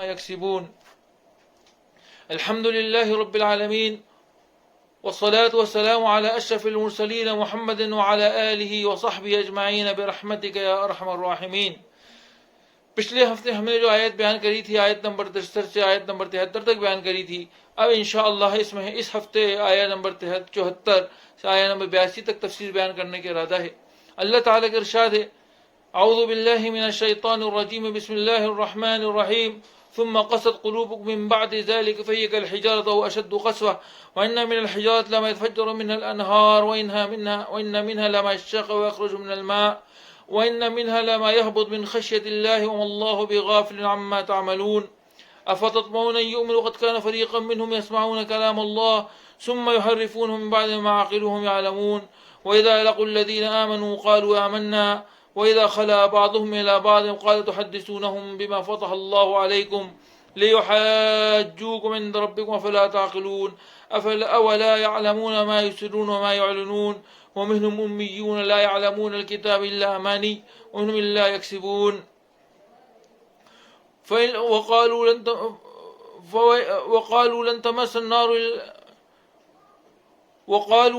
ما يكسبون. الحمد لله رب العالمين، والصلاة والسلام على أشرف المرسلين محمد وعلى آله وصحبه أجمعين برحمتك يا أرحم الراحمين. پچھلے ہفتے ہم نے جو آیت بیان کری تھی، آیت نمبر 63 سے آیت نمبر 73 تک بیان کری تھی. اب انشاءاللہ اس ہفتے آیت نمبر 74 سے آیت نمبر 82 تک تفسیر بیان کرنے کا ارادہ ہے. اللہ تعالیٰ کا ارشاد ہے: اعوذ باللہ من الشیطان الرجیم، بسم اللہ الرحمن الرحیم. ثم قست قلوبكم من بعد ذلك فهي كالحجارة أو أشد قسوة وإن من الحجارة لما يتفجر منها الأنهار وإن منها لما يشقق ويخرج من الماء وإن منها لما يهبط من خشية الله وما الله بغافل عما تعملون. أفتطمعون أن يؤمنوا قد كان فريقا منهم يسمعون كلام الله ثم يحرفونه من بعد ما عقلوهم يعلمون. وإذا لقوا الذين آمنوا قالوا آمنا وإذا خلا بعضهم إلى بعض قال تحدثونهم بما فتح الله عليكم ليحاجوكم عند ربكم فلا تعقلون. أولا يعلمون ما يسرون وما يعلنون ومنهم أميون لا يعلمون الكتاب إلا أماني وهم لا يكسبون. وقالوا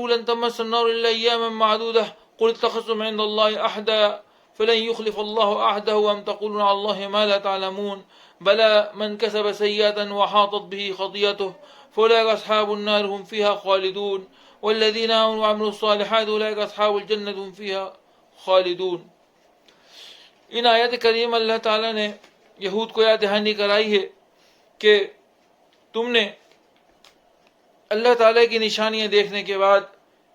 لن تمس النار إلا أياما معدودة قل اتخذتم عند الله أحدا فلن يخلف الله عهده وأم تقولون على الله ما لا تعلمون. بلى من كسب سيئة وحاطت به خطيئته فأولئك أصحاب النار هم فيها خالدون والذين آمنوا وعملوا الصالحات أولئك أصحاب الجنة هم فيها خالدون. ان آیت کریم اللہ تعالیٰ نے یہود کو یاد دہانی کرائی ہے کہ تم نے اللہ تعالیٰ کی نشانیاں دیکھنے کے بعد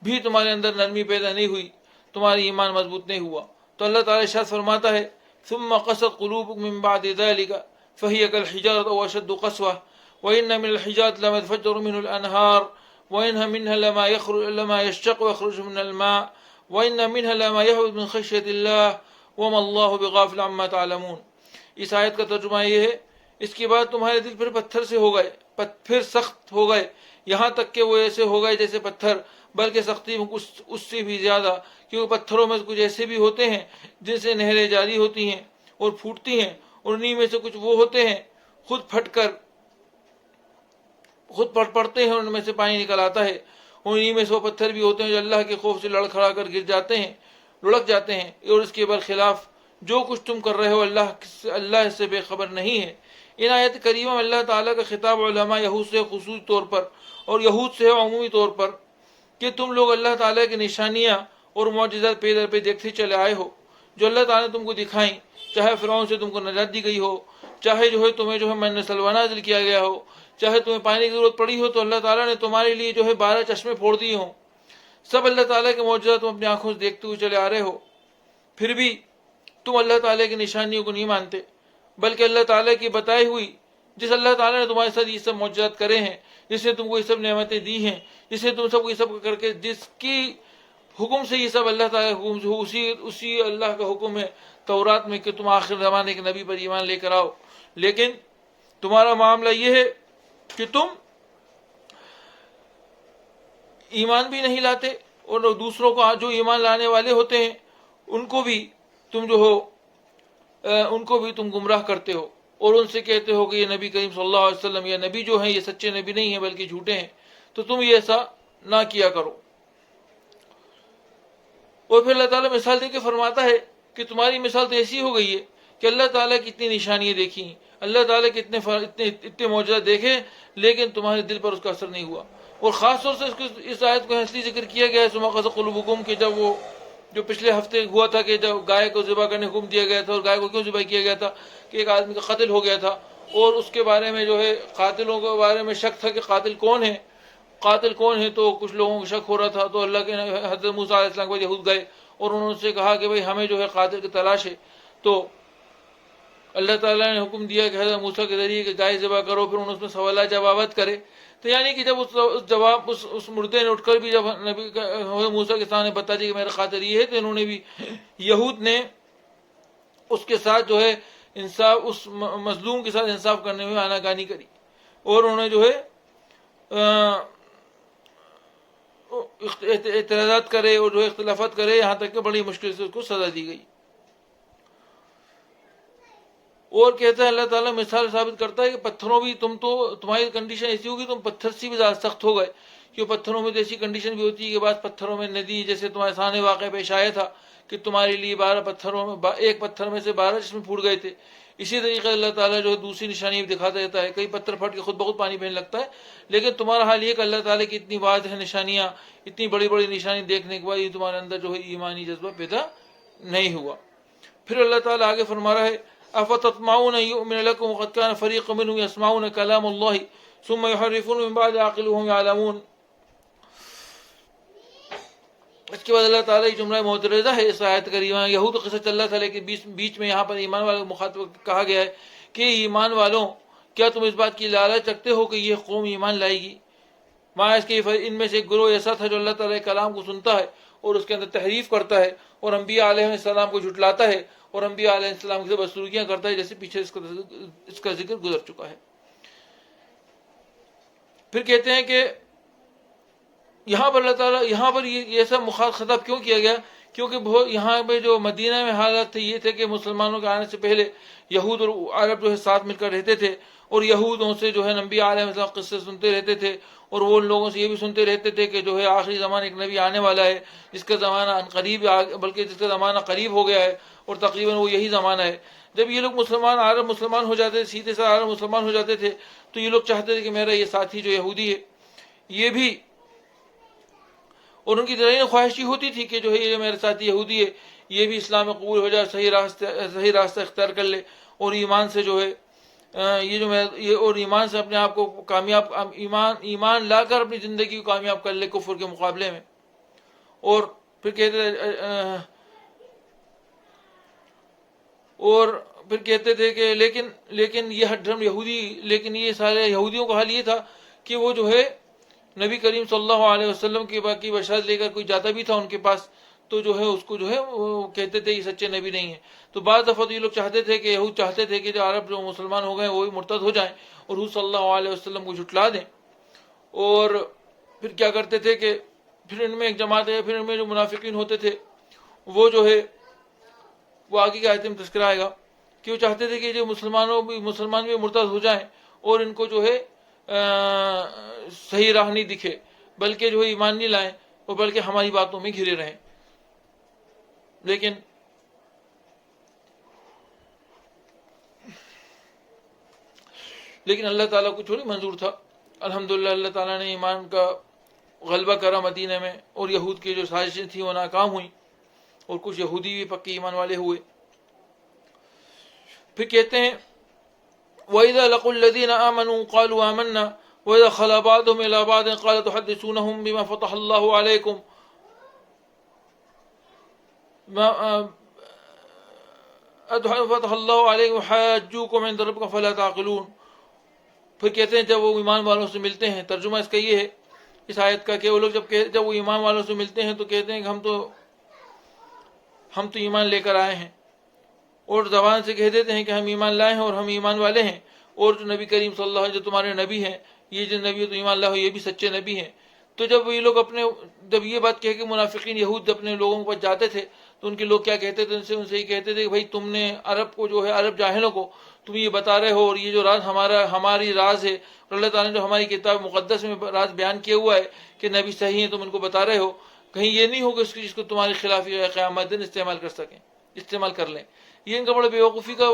بھی تمہارے اندر نرمی پیدا نہیں ہوئی، تمہاری ایمان مضبوط نہیں ہوا. تو اللہ تعالیٰ ارشاد فرماتا ہے: ثم قست قلوبكم من بعد ذلك فهي كالحجارة أو أشد قسوة وإن من الحجارة لما يتفجر منه الأنهار وإن منها لما يشقق ويخرج من الماء وإن منها لما يهبط من خشية الله وما الله بغافل عما تعلمون. اس آیت کا ترجمہ یہ ہے: اس کے بعد تمہارے دل پھر پتھر سے ہو گئے، پھر سخت ہو گئے، یہاں تک کہ وہ ایسے ہو گئے جیسے پتھر، بلکہ سختی اس سے بھی زیادہ، کیونکہ پتھروں میں کچھ ایسے بھی ہوتے ہیں جن سے نہریں جاری ہوتی ہیں اور پھوٹتی ہیں، اور انہی میں سے کچھ وہ ہوتے ہیں خود پھٹ پڑتے ہیں اور ان میں سے پانی نکل آتا ہے. انہی میں سے وہ پتھر بھی ہوتے ہیں جو اللہ کے خوف سے لڑکھڑا کر گر جاتے ہیں، لڑک جاتے ہیں، اور اس کے برخلاف جو کچھ تم کر رہے ہو اللہ اس سے بے خبر نہیں ہے. ان آیت کریمہ میں اللہ تعالیٰ کا خطاب علماء یہود سے خصوصی طور پر اور یہود سے عمومی طور پر کہ تم لوگ اللہ تعالیٰ کی نشانیاں اور معجزات پہ در پہ دیکھتے چلے آئے ہو جو اللہ تعالیٰ نے تم کو دکھائیں، چاہے فرعون سے تم کو نجات دی گئی ہو، چاہے تمہیں من سلوہ نازل کیا گیا ہو، چاہے تمہیں پانی کی ضرورت پڑی ہو تو اللہ تعالیٰ نے تمہارے لیے 12 چشمے پھوڑ دیے ہوں. سب اللہ تعالیٰ کے معجزات تم اپنی آنکھوں سے دیکھتے ہوئے چلے آ رہے ہو، پھر بھی تم اللہ تعالیٰ کی نشانیوں کو نہیں مانتے، بلکہ اللہ تعالیٰ کی بتائی ہوئی، جس اللہ تعالیٰ نے تمہارے ساتھ یہ سب معجزات کرے ہیں، جس نے تم کو یہ سب نعمتیں دی ہیں، جس نے تم سب کو یہ سب کر کے جس کی حکم سے یہ سب اللہ تعالیٰ کے حکم سے اسی اللہ کا حکم ہے تورات میں کہ تم آخر زمانے کے نبی پر ایمان لے کر آؤ. لیکن تمہارا معاملہ یہ ہے کہ تم ایمان بھی نہیں لاتے، اور دوسروں کو جو ایمان لانے والے ہوتے ہیں ان کو بھی تم گمراہ کرتے ہو، اور ان سے کہتے ہو کہ یہ نبی کریم صلی اللہ علیہ وسلم یا نبی جو ہیں یہ سچے نبی نہیں ہیں بلکہ جھوٹے ہیں، تو تم یہ ایسا نہ کیا کرو. اور پھر اللہ تعالیٰ مثال دے کے فرماتا ہے کہ تمہاری مثال تو ایسی ہو گئی ہے کہ اللہ تعالیٰ کی اتنی نشانیاں دیکھی، اللہ تعالیٰ کے اتنے معجزات دیکھے، لیکن تمہارے دل پر اس کا اثر نہیں ہوا. اور خاص طور سے اس آیت کو اس لیے ذکر کیا گیا ہے ثم قست قلوبکم کہ جب وہ جو پچھلے ہفتے ہوا تھا کہ جب گائے کو ذبح کرنے حکم دیا گیا تھا، اور گائے کو کیوں ذبح کیا گیا تھا کہ ایک آدمی کا قتل ہو گیا تھا، اور اس کے بارے میں قاتلوں کے بارے میں شک تھا کہ قاتل کون ہے، تو کچھ لوگوں کو شک ہو رہا تھا. تو اللہ کے حضرت موسیٰ علیہ السلام کے یہود گئے اور انہوں نے کہا کہ بھئی ہمیں قاتل کی تلاش ہے. تو اللہ تعالیٰ نے حکم دیا کہ حضرت موسیٰ کے ذریعے کہ گائے ذبح کرو، پھر انہوں نے اس میں سوالات جوابات کرے. تو یعنی کہ جب اس مردے نے اٹھ کر بھی جب نبی حضرت موسیٰ کے سامنے بتا دیا کہ میرا قاتل یہ ہے، تو انہوں نے بھی یہود نے اس کے ساتھ انصاف، اس مظلوم کے ساتھ انصاف کرنے میں آناکانی کری، اور انہوں نے اعتراضات کرے اور اختلافات کرے، یہاں تک کہ بڑی مشکل سے اس کو سزا دی گئی. اور کہتا ہے اللہ تعالیٰ مثال ثابت کرتا ہے کہ پتھروں بھی تمہاری کنڈیشن ایسی ہوگی تم پتھر سے بھی زیادہ سخت ہو گئے، کہ پتھروں میں تو ایسی کنڈیشن بھی ہوتی ہے کہ بعض پتھروں میں ندی، جیسے تمہارے سامنے واقعہ پیش آیا تھا کہ تمہارے لیے 12 پتھروں میں ایک پتھر میں سے 12 جس میں پھوٹ گئے تھے. اسی طریقے اللہ تعالیٰ جو ہے دوسری نشانی بھی دکھا دیتا ہے، کئی پتھر پھٹ کے خود بخود پانی بہنے لگتا ہے. لیکن تمہارا حال یہ کہ اللہ تعالیٰ کی اتنی واضح نشانیاں، اتنی بڑی بڑی نشانی دیکھنے کے بعد یہ تمہارے اندر جو ہے ایمانی جذبہ پیدا نہیں ہوا. پھر اللہ تعالیٰ آگے فرما رہا ہے افتطمعون ان یؤمن لکم وقد کان فریق منهم یسمعون کلام اللہ ثم یحرفون من بعد عقلهم یعلمون. اس کے بعد اللہ تعالیٰ یہ جملہ معترضہ ہے اس آیت کریمہ. یہود قصہ چل رہا تھا لیکن بیچ میں یہاں پر ایمان والوں کو مخاطب کہا گیا ہے کہ ایمان والوں کیا تم اس بات کی لالچ رکھتے ہو کہ یہ قوم ایمان لائے گی؟ ماں اس کے ان میں سے ایک گروہ ایسا تھا جو اللہ تعالیٰ کے کلام کو سنتا ہے اور اس کے اندر تحریف کرتا ہے اور انبیاء علیہ السلام کو جھٹلاتا ہے اور انبیاء علیہ السلام سے بدسلوکیاں کرتا ہے، جیسے پیچھے اس کا ذکر گزر چکا ہے. پھر کہتے ہیں کہ یہاں پر اللہ تعالیٰ یہاں پر یہ ایسا خطاب کیوں کیا گیا؟ کیونکہ یہاں پہ جو مدینہ میں حالات تھے یہ تھے کہ مسلمانوں کے آنے سے پہلے یہود اور عرب جو ہے ساتھ مل کر رہتے تھے، اور یہودوں سے جو ہے نبی علیہ السلام قصے سنتے رہتے تھے، اور وہ ان لوگوں سے یہ بھی سنتے رہتے تھے کہ جو ہے آخری زمانہ ایک نبی آنے والا ہے جس کا زمانہ قریب، بلکہ جس کا زمانہ قریب ہو گیا ہے اور تقریباً وہ یہی زمانہ ہے. جب یہ لوگ عرب مسلمان ہو جاتے تھے، سیدھے سے عرب مسلمان ہو جاتے تھے، تو یہ لوگ چاہتے تھے کہ میرا یہ ساتھی جو یہودی ہے یہ بھی، اور ان کی دلائل خواہش ہوتی تھی کہ جو ہے یہ میرے ساتھی یہودی ہے یہ بھی اسلام میں قبول ہو جائے، صحیح راستہ اختیار کر لے، اور ایمان سے جو ہے اور ایمان سے اپنے آپ کو کامیاب، ایمان لا کر اپنی زندگی کو کامیاب کر لے کفر کے مقابلے میں. اور پھر کہتے تھے کہ لیکن یہ ہم یہودی، لیکن یہ سارے یہودیوں کا حال یہ تھا کہ وہ جو ہے نبی کریم صلی اللہ علیہ وسلم کی باقی بشارت لے کر کوئی جاتا بھی تھا ان کے پاس تو جو ہے اس کو جو ہے وہ کہتے تھے یہ سچے نبی نہیں ہیں. تو بعض دفعہ تو یہ لوگ چاہتے تھے کہ یہود چاہتے تھے کہ جو عرب جو مسلمان ہو گئے وہ بھی مرتد ہو جائیں اور حضور صلی اللہ علیہ وسلم کو جھٹلا دیں. اور پھر کیا کرتے تھے کہ پھر ان میں ایک جماعت ہے، پھر ان میں جو منافقین ہوتے تھے وہ جو ہے وہ آگے کی آیت میں تذکرہ آئے گا کہ وہ چاہتے تھے کہ جو مسلمان بھی مرتد ہو جائیں اور ان کو جو ہے صحیح راہ نہیں دکھے، بلکہ جو ہے ایمان نہیں لائیں اور بلکہ ہماری باتوں میں گھرے رہیں. لیکن اللہ تعالیٰ کو تھوڑی منظور تھا. الحمدللہ اللہ تعالیٰ نے ایمان کا غلبہ کرا مدینہ میں، اور یہود کی جو سازشیں تھیں وہ ناکام ہوئیں اور کچھ یہودی بھی پکے ایمان والے ہوئے. پھر کہتے ہیں وَإِذَا لَقُوا الَّذِينَ آمَنُوا قَالُوا آمَنَّا وَإِذَا خَلَا بَعْضُهُمْ إِلَىٰ بَعْضٍ قَالَ تُحَدِّثُونَهُم بِمَا فَتَحَ اللَّهُ عَلَيْكُمْ فتح اللہ علیہ حاجوکم عند ربکم فلا تعقلون. پھر کہتے ہیں جب وہ ایمان والوں سے ملتے ہیں، ترجمہ اس کا یہ ہے اس آیت کا کہ وہ لوگ جب وہ ایمان والوں سے ملتے ہیں تو کہتے ہیں کہ ہم تو ایمان لے کر آئے ہیں، اور زبان سے کہہ دیتے ہیں کہ ہم ایمان لائے ہیں اور ہم ایمان والے ہیں، اور جو نبی کریم صلی اللہ علیہ وسلم جو تمہارے نبی ہیں، یہ جو نبی تو ایمان لائے ہو یہ بھی سچے نبی ہیں. تو جب یہ لوگ جب یہ بات کہہ کے منافقین یہود اپنے لوگوں کے پاس جاتے تھے تو ان کے لوگ کیا کہتے تھے، ان سے یہ کہتے تھے کہ بھائی تم نے عرب کو جو ہے عرب جاہلوں کو تم یہ بتا رہے ہو، اور یہ جو راز ہماری راز ہے، اور اللہ تعالیٰ نے جو ہماری کتاب مقدس میں راز بیان کیا ہوا ہے کہ نبی صحیح ہیں تم ان کو بتا رہے ہو، کہیں یہ نہیں ہوگا جس کو تمہارے خلاف قیامت دن استعمال کر لیں. یہ ان کا بڑا بیوقوفی کا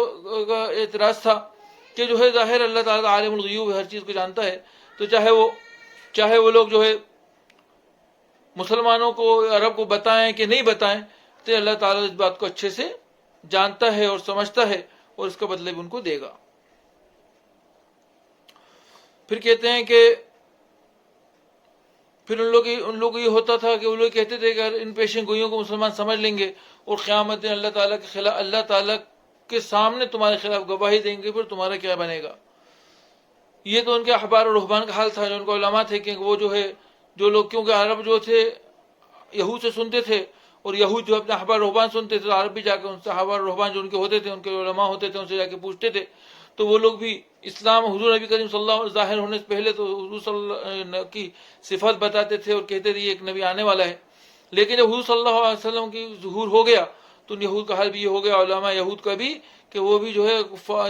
اعتراض تھا کہ جو ہے ظاہر اللہ تعالیٰ عالم الغیوب ہر چیز کو جانتا ہے، تو چاہے وہ لوگ جو ہے مسلمانوں کو عرب کو بتائیں کہ نہیں بتائیں، تو اللہ تعالیٰ اس بات کو اچھے سے جانتا ہے اور سمجھتا ہے اور اس کا بدلہ بھی ان کو دے گا. پھر کہتے ہیں کہ پھر ان لوگ کو یہ ہوتا تھا کہ وہ لوگ کہتے تھے کہ ان پیشن گوئیوں کو مسلمان سمجھ لیں گے اور قیامت دن اللہ تعالیٰ کے سامنے تمہارے خلاف گواہی دیں گے، پھر تمہارا کیا بنے گا. یہ تو ان کے احبار اور رہبان کا حال تھا، جو ان کو علماء تھے کہ وہ جو ہے جو لوگ کیونکہ عرب جو تھے یہود سے سنتے تھے اور یہود جو اپنے احبار رہبان سنتے تھے، تو عرب بھی جا کے ان سے احبار رہبان جو ان کے ہوتے تھے، ان کے علماء ہوتے تھے، ان سے جا کے پوچھتے تھے. تو وہ لوگ بھی اسلام حضور نبی کریم صلی اللہ علیہ وسلم ظاہر ہونے سے پہلے تو حضور صلی اللہ علیہ وسلم کی صفات بتاتے تھے اور کہتے تھے یہ ایک نبی آنے والا ہے. لیکن جب حضور صلی اللہ علیہ وسلم کی ظہور ہو گیا تو یہود کا حال بھی یہ ہو گیا، علماء یہود کا بھی، کہ وہ بھی جو ہے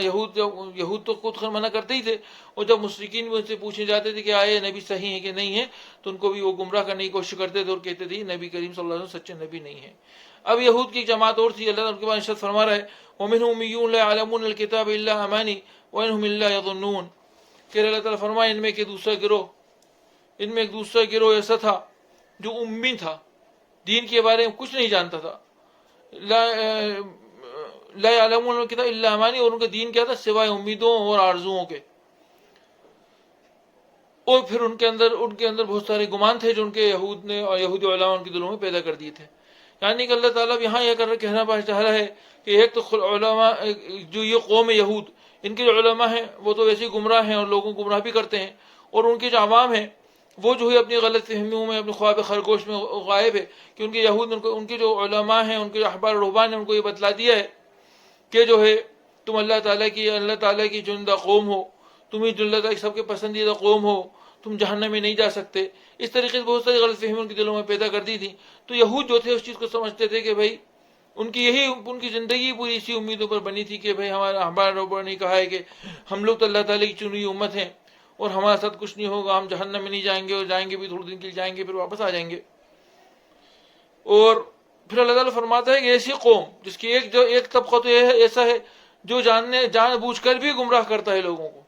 یہود تو خود منع کرتے ہی تھے، اور جب مشرکین بھی ان سے پوچھے جاتے تھے کہ آئے نبی صحیح ہے کہ نہیں ہے، تو ان کو بھی وہ گمراہ کرنے کی کوشش کرتے تھے اور کہتے تھے نبی کریم صلی اللہ علیہ وسلم سچے نبی نہیں ہے۔ اب یہود کی جماعت اور تھی، اللہ تعالیٰ ان کے بارے میں ارشاد فرما رہا ہے وَمِنْهُمْ أُمِّيُّونَ لَا يَعْلَمُونَ الْكِتَابَ إِلَّا أَمَانِي وَإِنْ هُمْ إِلَّا يَظُنُّونَ، کہ اللہ تعالیٰ فرمائے ان میں ایک دوسرا گروہ ایسا تھا جو امی تھا، دین کے بارے میں کچھ نہیں جانتا تھا، لا يعلمون الکتاب الا امانی، اور ان کا دین کیا تھا سوائے امیدوں اور آرزوؤں کے، اور پھر ان کے اندر بہت سارے گمان تھے جو ان کے یہود نے اور یہودی علماء ان کے دلوں میں پیدا کر دیے تھے۔ یعنی کہ اللہ تعالیٰ یہاں یہ کہنا چاہ رہا ہے کہ ایک تو علماء، جو یہ قوم یہود، ان کے جو علماء ہیں وہ تو ویسے گمراہ ہیں اور لوگوں کو گمراہ بھی کرتے ہیں، اور ان کے جو عوام ہیں وہ جو ہے اپنی غلط فہمیوں میں، اپنے خواب خرگوش میں غائب ہے، کہ ان کے یہود ان کے جو علماء ہیں، ان کے جو احبار رہبان ہیں، ان کو یہ بتلا دیا ہے کہ جو ہے تم اللہ تعالیٰ کی چنندہ قوم ہو، تمہیں جو اللہ تعالیٰ سب کے پسندیدہ قوم ہو، تم جہنم میں نہیں جا سکتے۔ اس طریقے سے بہت ساری غلط فہمی ان کے دلوں میں پیدا کر دی تھی۔ تو یہود جو تھے اس چیز کو سمجھتے تھے کہ بھائی ان کی زندگی پوری اسی امیدوں پر بنی تھی کہ بھائی ہمارا احبار رہبان نے کہا ہے کہ ہم لوگ تو اللہ تعالیٰ کی چنی ہوئی امت ہیں اور ہمارا ساتھ کچھ نہیں ہوگا، ہم جہنم میں نہیں جائیں گے، اور جائیں گے بھی تھوڑے دن کے لیے جائیں گے پھر واپس آ جائیں گے۔ اور پھر اللہ تعالیٰ فرماتا ہے کہ ایسی قوم جس کی ایک طبقہ تو ایسا ہے جو جان بوجھ کر بھی گمراہ کرتا ہے لوگوں کو،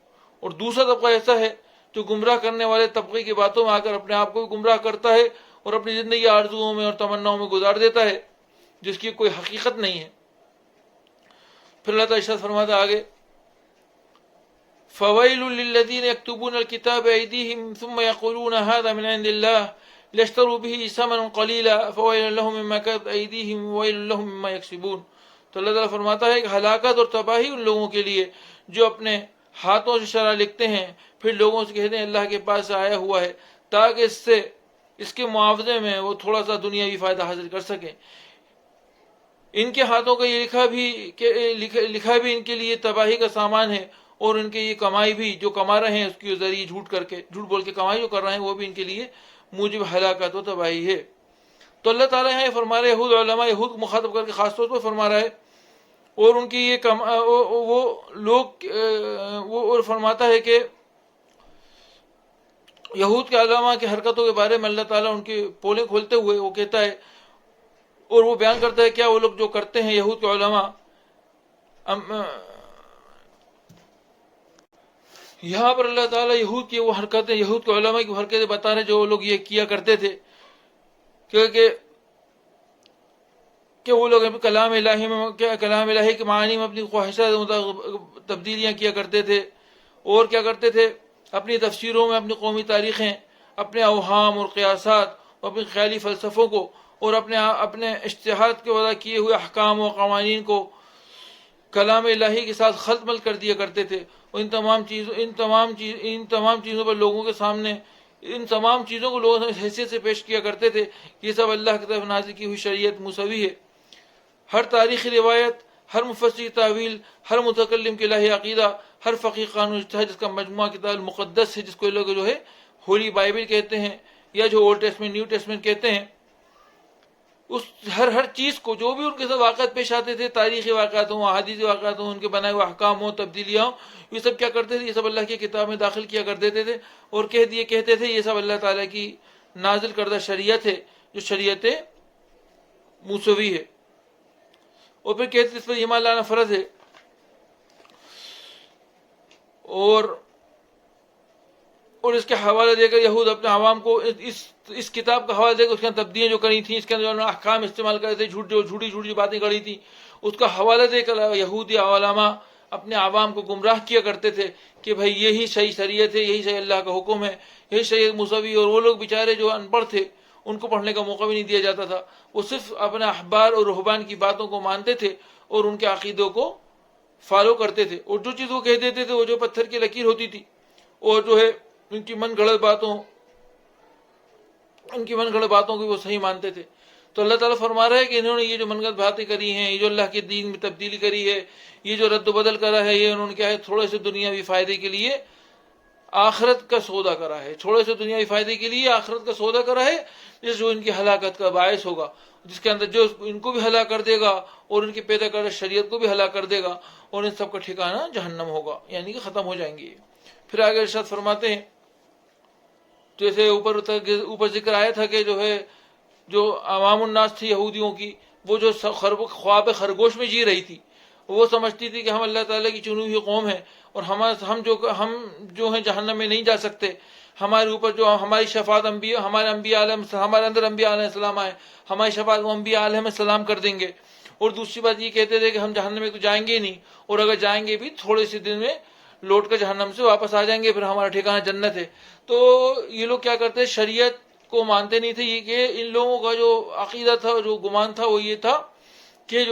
اور دوسرا طبقہ ایسا ہے جو گمراہ کرنے والے طبقے کی باتوں میں آ کر اپنے آپ کو بھی گمراہ کرتا ہے اور اپنی زندگی آرزوؤں میں اور تمناؤں میں گزار دیتا ہے جس کی کوئی حقیقت نہیں ہے۔ پھر اللہ تعالیٰ ارشاد فرماتا ہے آگے فَوَيْلٌ لِّلَّذِينَ يَكْتُبُونَ الْكِتَابَ بِأَيْدِيهِمْ ثُمَّ يَقُولُونَ هَٰذَا مِنْ عِندِ اللَّهِ لِيَشْتَرُوا بِهِ ثَمَنًا قَلِيلًا فَوَيْلٌ لَّهُم مِّمَّا كَتَبَتْ أَيْدِيهِمْ وَوَيْلٌ لَّهُم مِّمَّا يَكْسِبُونَ۔ تو اللہ تعالیٰ فرماتا ہے کہ ہلاکت اور تباہی ان لوگوں کے لیے جو اپنے ہاتھوں سے شرع لکھتے ہیں پھر لوگوں سے کہتے ہیں اللہ کے پاس سے آیا ہوا ہے، تاکہ اس کے معاوضے میں وہ تھوڑا سا دنیاوی فائدہ حاصل کر سکیں۔ ان کے ہاتھوں کا یہ لکھا بھی ان کے لیے تباہی کا سامان ہے، اور ان کے یہ کمائی بھی جو کما رہے ہیں اس کے ذریعے جھوٹ بول کے کمائی جو کر رہے ہیں وہ بھی ان کے لیے موجب ہلاکت و تباہی ہے۔ تو اللہ تعالیٰ یہاں یہ فرما رہے یہود علماء یہود کو مخاطب کر کے خاص طور پر فرما رہا ہے، اور ان کی یہ وہ لوگ اور فرماتا ہے کہ یہود کے علماء کی حرکتوں کے بارے میں اللہ تعالیٰ ان کی پولیں کھولتے ہوئے وہ کہتا ہے اور وہ بیان کرتا ہے کیا وہ لوگ جو کرتے ہیں یہود کے علماء۔ یہاں پر اللہ تعالیٰ یہود کی وہ حرکتیں، یہود کے علماء کی حرکتیں بتا رہے جو وہ لوگ یہ کیا کرتے تھے کہ وہ لوگ کلام الہی کے معنی میں اپنی خواہشات تبدیلیاں کیا کرتے تھے، اور کیا کرتے تھے اپنی تفسیروں میں اپنی قومی تاریخیں، اپنے اوہام اور قیاسات اور اپنے خیالی فلسفوں کو اور اپنے اجتہاد کے وضع کیے ہوئے احکام و قوانین کو کلام الہی کے ساتھ خلط مل کر دیا کرتے تھے، اور ان تمام چیزوں پر لوگوں کے سامنے ان تمام چیزوں کو لوگوں سے حیثیت سے پیش کیا کرتے تھے یہ سب اللہ کی طرف نازل کی ہوئی شریعت مساوی ہے۔ ہر تاریخی روایت، ہر مفسر تعویل، ہر متکلم کے الہی عقیدہ، ہر فقیہ قانون اجتہاد جس کا مجموعہ کتاب المقدس ہے، جس کو لوگ جو ہے ہولی بائبل کہتے ہیں یا جو اولڈ ٹیسٹمنٹ نیو ٹیسٹمنٹ کہتے ہیں، اس ہر چیز کو جو بھی ان کے ساتھ واقعات پیش آتے تھے، تاریخی واقعات ہوں، احادیثی واقعات ہوں، ان کے بنائے ہوئے احکام ہوں، تبدیلیاں ہوں، یہ سب کیا کرتے تھے، یہ سب اللہ کی کتاب میں داخل کیا کر دیتے تھے اور کہتے تھے یہ سب اللہ تعالیٰ کی نازل کردہ شریعت ہے جو شریعت موسوی ہے، اور پھر کہتے تھے اس پر ایمان لانا فرض ہے۔ اور اس کے حوالے دے کر یہود اپنے عوام کو اس کتاب کا حوالہ دے کر اس کے اندر تبدیلیاں جو کری تھیں، اس کے اندر جو احکام استعمال کرے تھے، جھوٹی باتیں کری تھیں، اس کا حوالہ دے کر یہودی علماء اپنے عوام کو گمراہ کیا کرتے تھے کہ بھائی یہی صحیح شریعت ہے، یہی صحیح اللہ کا حکم ہے، یہی شریعت مساوی۔ اور وہ لوگ بیچارے جو ان پڑھ تھے ان کو پڑھنے کا موقع بھی نہیں دیا جاتا تھا، وہ صرف اپنے احبار اور رہبان کی باتوں کو مانتے تھے اور ان کے عقیدوں کو فالو کرتے تھے، اور جو چیز وہ کہہ دیتے تھے وہ جو پتھر کی لکیر ہوتی تھی، اور جو ہے ان کی من گھڑت باتوں کو وہ صحیح مانتے تھے۔ تو اللہ تعالیٰ فرما رہا ہے کہ انہوں نے یہ جو من گھڑت باتیں کری ہیں، یہ جو اللہ کے دین میں تبدیلی کری ہے، یہ جو رد و بدل کرا ہے، یہ انہوں نے کیا ہے تھوڑے سے دنیاوی فائدے کے لیے آخرت کا سودا کرا ہے، تھوڑے سے دنیاوی فائدے کے لیے آخرت کا سودا کرا ہے، جو ان کی ہلاکت کا باعث ہوگا۔ جس کے اندر جو ان کو بھی ہلاک کر دے گا اور ان کی پیدا کردہ شریعت کو بھی ہلاک کر دے گا، اور ان سب کا ٹھکانہ جہنم ہوگا، یعنی کہ ختم ہو جائیں گے۔ پھر آگے ارشاد فرماتے ہیں، جیسے اوپر ذکر آیا تھا کہ جو عوام الناس تھی یہودیوں کی، وہ جو خواب خرگوش میں جی رہی تھی، وہ سمجھتی تھی کہ ہم اللہ تعالیٰ کی چنی ہوئی قوم ہیں، اور ہم جو ہیں جہنم میں نہیں جا سکتے، ہمارے اوپر جو ہماری شفاعت ہمارے اندر انبیاء علیہ السلام آئے، ہماری شفاعت وہ انبیاء علیہ السلام کر دیں گے۔ اور دوسری بات یہ کہتے تھے کہ ہم جہنم میں تو جائیں گے نہیں، اور اگر جائیں گے بھی تھوڑے سے دن میں لوٹ کر جہنم سے واپس آ جائیں گے، پھر ہمارا ٹھکانہ جنت ہے۔ تو یہ لوگ کیا کرتے، شریعت کو مانتے نہیں تھے۔ یہ کہ ان لوگوں کا جو عقیدہ تھا، جو گمان تھا، وہ یہ تھا کہ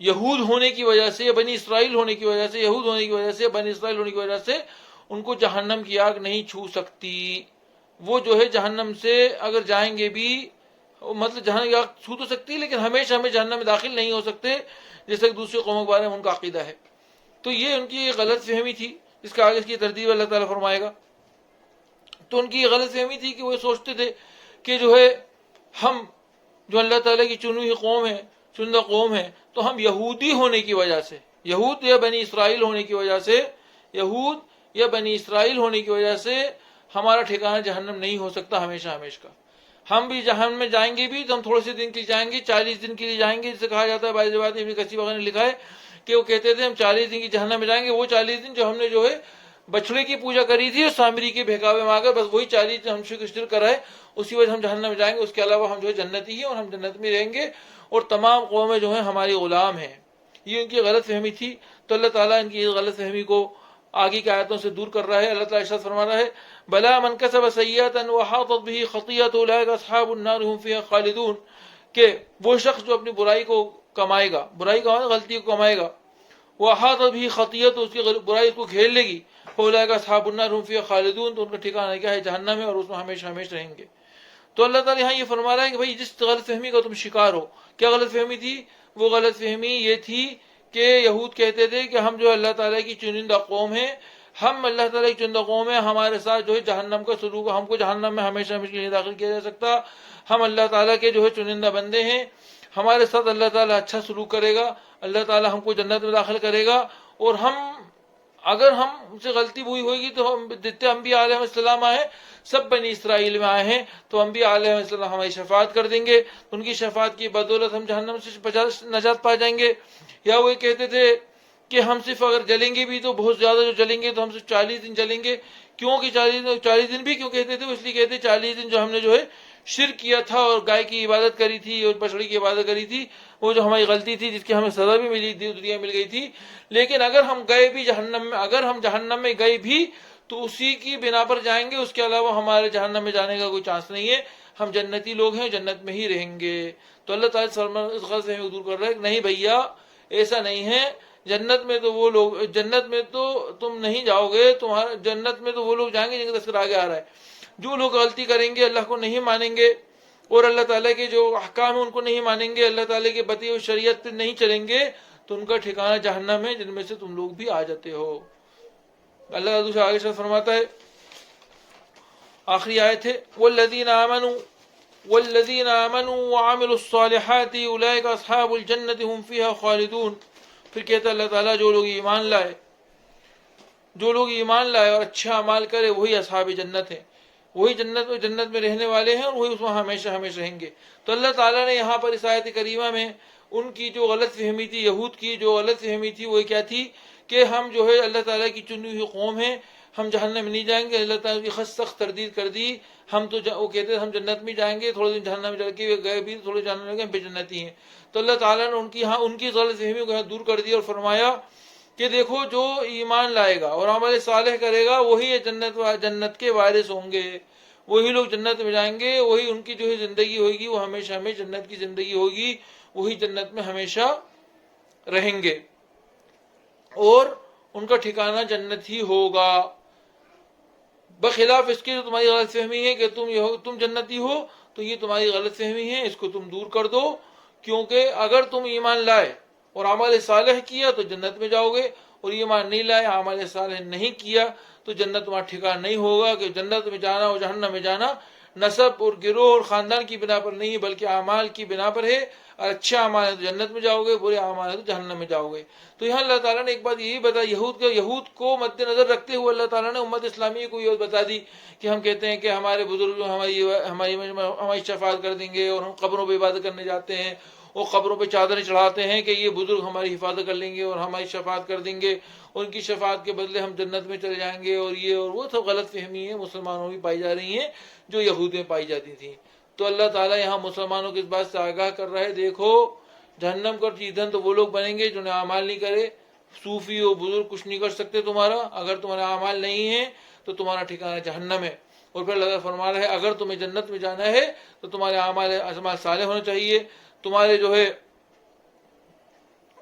یہود ہونے کی وجہ سے یا بنی اسرائیل ہونے کی وجہ سے، یہود ہونے کی وجہ سے، بنی اسرائیل ہونے کی وجہ سے ان کو جہنم کی آگ نہیں چھو سکتی۔ وہ جہنم سے اگر جائیں گے بھی، مطلب جہنم کی آگ چھو تو سکتی لیکن ہمیشہ جہنم میں داخل نہیں ہو سکتے، جیسے کہ دوسرے قوموں کے بارے میں ان کا عقیدہ ہے۔ تو یہ ان کی غلط فہمی تھی، اس کے آگے اس کی تردید اللہ تعالیٰ فرمائے گا۔ تو ان کی غلط فہمی تھی کہ وہ سوچتے تھے کہ ہم جو اللہ تعالیٰ کی چنی ہوئی قوم ہے، چندہ قوم ہے، تو ہم یہودی ہونے کی وجہ سے، یہود یا بنی اسرائیل ہونے کی وجہ سے، یہود یا بنی اسرائیل ہونے کی وجہ سے ہمارا ٹھکانہ جہنم نہیں ہو سکتا ہمیشہ ہمیشہ کا۔ ہم بھی جہنم میں جائیں گے بھی تو ہم تھوڑے سے دن کے لیے جائیں گے، 40 دن کے لیے جائیں گے، جسے کہا جاتا ہے، بعض روایات ابن کثیر وغیرہ نے لکھا ہے کہ وہ کہتے تھے ہم 40 دن کی جہنم میں جائیں گے، وہ 40 دن جو ہم نے بچڑے کی پوجا کری تھی اور سامری کے بہکاوے میں آ کر، بس وہی 40 دن ہم شرک کرائے، اسی وجہ ہم جہنم میں جائیں گے۔ اس کے علاوہ ہم جنتی ہی، اور ہم جنت میں رہیں گے، اور تمام قومیں ہماری غلام ہیں۔ یہ ان کی غلط فہمی تھی۔ تو اللہ تعالیٰ ان کی غلط فہمی کو آگے کی آیتوں سے دور کر رہا ہے۔ اللہ تعالیٰ ارشاد فرما رہا ہے، بلا من کسب سیئۃ وحاطت به خطیئۃ اولئک اصحاب النار هم فیہا خالدون، کہ وہ شخص جو اپنی برائی کو کمائے گا، برائی کا غلطی کو کمائے گا، وحاطت به خطیئۃ، اس کی برائی کو گھیر لے گی، اولئک اصحاب النار هم فیہا خالدون، تو ان کا ٹھکانہ کیا ہے؟ جہنم ہے، اور اس میں ہمیشہ ہمیشہ رہیں گے۔ تو اللہ تعالیٰ یہاں یہ فرما رہا ہے کہ بھائی جس غلط فہمی کا تم شکار ہو، کیا غلط فہمی تھی؟ وہ غلط فہمی یہ تھی کہ یہود کہتے تھے کہ ہم اللہ تعالیٰ کی چنندہ قوم ہیں، ہم اللہ تعالیٰ کی چنندہ قوم ہیں، ہمارے ساتھ جہنم کا سلوک، ہم کو جہنم میں ہمیشہ ہمیشہ نہیں داخل کیا جا سکتا، ہم اللہ تعالیٰ کے چنندہ بندے ہیں، ہمارے ساتھ اللہ تعالیٰ اچھا سلوک کرے گا، اللہ تعالیٰ ہم کو جنت میں داخل کرے گا، اور اگر ہم سے غلطی ہوئی ہوگی تو ہم جتنے انبیاء علیہ السلام آئے سب بنی اسرائیل میں آئے ہیں، تو انبیاء علیہ السلام ہماری شفاعت کر دیں گے، ان کی شفاعت کی بدولت ہم جہنم سے نجات پا جائیں گے۔ یا وہ کہتے تھے کہ ہم صرف اگر جلیں گے بھی تو بہت زیادہ جو جلیں گے تو ہم صرف 40 دن جلیں گے۔ کیوں کہ 40 دن بھی کیوں کہتے تھے؟ اس لیے کہتے 40 دن جو ہم نے شرک کیا تھا اور گائے کی عبادت کری تھی اور بچڑی کی عبادت کری تھی، وہ جو ہماری غلطی تھی جس کی ہمیں سزا بھی ملی تھی، دنیا مل گئی تھی، لیکن اگر ہم گئے بھی جہنم میں، اگر ہم جہنم میں گئے بھی تو اسی کی بنا پر جائیں گے، اس کے علاوہ ہمارے جہنم میں جانے کا کوئی چانس نہیں ہے، ہم جنتی لوگ ہیں، جنت میں ہی رہیں گے۔ تو اللہ تعالیٰ اس غلط فہمی کو دور کر رہا ہے کہ نہیں بھیا، ایسا نہیں ہے، جنت میں تو وہ لوگ، جنت میں تو تم نہیں جاؤ گے، جنت میں تو وہ لوگ جائیں گے جن کا تذکرہ آگے آ رہا ہے، جو لوگ غلطی کریں گے، اللہ کو نہیں مانیں گے، اور اللہ تعالیٰ کے جو احکام ہیں ان کو نہیں مانیں گے، اللہ تعالیٰ کے بتائی ہوئی شریعت پہ نہیں چلیں گے، تو ان کا ٹھکانہ جہنم ہے، جن میں سے تم لوگ بھی آ جاتے ہو۔ اللہ تعالیٰ دوسرے آگے سے فرماتا ہے، آخری آیت ہے، والذین آمنوا وعملوا الصالحات اولئک اصحاب الجنۃ هم فیہا خالدون۔ پھر کہتا ہے اللہ تعالیٰ جو لوگ ایمان لائے اور اچھا اعمال کرے وہی اصحاب جنت ہیں، وہی جنت میں رہنے والے ہیں، اور وہی اس میں ہمیشہ ہمیشہ رہیں گے۔ تو اللہ تعالیٰ نے یہاں پر اس آیت کریمہ میں ان کی جو غلط فہمی تھی، یہود کی جو غلط فہمی تھی، وہ کیا تھی کہ ہم اللہ تعالیٰ کی چنی ہوئی قوم ہیں، ہم جہنم میں نہیں جائیں گے۔ اللہ تعالیٰ کی سخت تردید کر دی، ہم تو وہ کہتے ہیں ہم جنت میں جائیں گے، تھوڑے دن جہنم میں جا کے گئے بھی، تھوڑے جہنم میں گئے، بے جنتی ہیں۔ تو اللہ تعالیٰ نے ان کی غلط فہمی کو دور کر دیا اور فرمایا کہ دیکھو جو ایمان لائے گا اور عمل صالح کرے گا وہی جنت کے وارث ہوں گے، وہی لوگ جنت میں جائیں گے، وہی ان کی زندگی ہوگی وہ ہمیشہ ہمیشہ جنت کی زندگی ہوگی، وہی جنت میں ہمیشہ رہیں گے، اور ان کا ٹھکانہ جنت ہی ہوگا۔ بخلاف اس کے جو تمہاری غلط فہمی ہے کہ تم جنتی ہو، تو یہ تمہاری غلط فہمی ہے، اس کو تم دور کر دو، کیونکہ اگر تم ایمان لائے اور عمل صالح کیا تو جنت میں جاؤ گے، اور ایمان نہیں لائے، عمل صالح نہیں کیا تو جنت تمہارا ٹھکانہ نہیں ہوگا، کہ جنت میں جانا اور جہنم میں جانا نسب اور گروہ اور خاندان کی بنا پر نہیں بلکہ اعمال کی بنا پر ہے، اور اچھے اعمال ہیں تو جنت میں جاؤ گے، برے اعمال ہیں تو جہنم میں جاؤ گے۔ تو یہاں اللہ تعالیٰ نے ایک بات یہی بتائی، یہود کو مد نظر رکھتے ہوئے اللہ تعالیٰ نے امت اسلامی کو یہ بتا دی کہ ہم کہتے ہیں کہ ہمارے بزرگ ہماری شفاعت کر دیں گے، اور ہم قبروں پہ عبادت کرنے جاتے ہیں، وہ قبروں پہ چادریں چڑھاتے ہیں کہ یہ بزرگ ہماری حفاظت کر لیں گے اور ہماری شفاعت کر دیں گے، ان کی شفاعت کے بدلے ہم جنت میں چلے جائیں گے، اور یہ اور وہ سب غلط فہمی ہے مسلمانوں میں پائی جا رہی ہیں جو یہود میں پائی جاتی تھیں۔ تو اللہ تعالیٰ یہاں مسلمانوں کو اس بات سے آگاہ کر رہا ہے، دیکھو جہنم کا ایندھن تو وہ لوگ بنیں گے جو نے اعمال نہیں کرے، صوفی و بزرگ کچھ نہیں کر سکتے تمہارا، اگر تمہارے اعمال نہیں ہیں تو تمہارا ٹھکانہ جہنم ہے۔ اور پھر اللہ تعالیٰ فرما رہا ہے اگر تمہیں جنت میں جانا ہے تو تمہارے اعمال صالح ہونے چاہیے، تمہارے جو ہے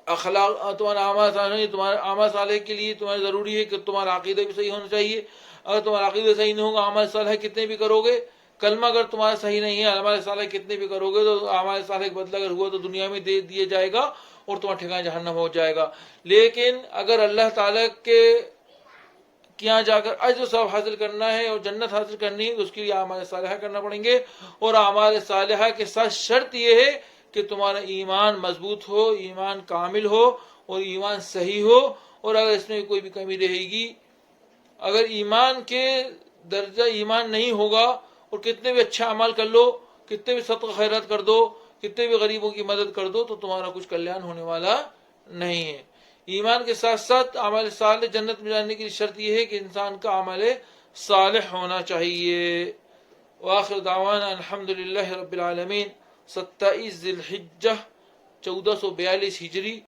اخلاق، تمہارا اعمال صالح، تمہارے اعمال صالح کے لیے تمہارے ضروری ہے کہ تمہارا عقیدہ بھی صحیح ہونا چاہیے۔ اگر تمہارا عقیدہ صحیح نہیں ہوگا، اعمال صالح کتنے بھی کرو گے، کلمہ اگر تمہارا صحیح نہیں ہے، اعمال صالح کتنے بھی کرو گے تو اعمال صالح کا بدلہ اگر ہوا تو دنیا میں دے دیا جائے گا اور تمہارا ٹھکانہ جہنم ہو جائے گا۔ لیکن اگر اللہ تعالیٰ کے یہاں جا کر اجر و ثواب حاصل کرنا ہے اور جنت حاصل کرنی ہے تو اس کے لیے اعمال صالحہ کرنا پڑیں گے، اور اعمال صالحہ کے ساتھ شرط یہ ہے کہ تمہارا ایمان مضبوط ہو، ایمان کامل ہو اور ایمان صحیح ہو، اور اگر اس میں کوئی بھی کمی رہے گی، اگر ایمان کے درجہ ایمان نہیں ہوگا اور کتنے بھی اچھا عمل کر لو، کتنے بھی صدقہ خیرات کر دو، کتنے بھی غریبوں کی مدد کر دو، تو تمہارا کچھ کلیان ہونے والا نہیں ہے۔ ایمان کے ساتھ ساتھ عمل صالح جنت میں جانے کی شرط یہ ہے کہ انسان کا عمل صالح ہونا چاہیے۔ وآخر دعوانا الحمدللہ رب العالمین۔ 27 ذی الحجہ 1442 ہجری۔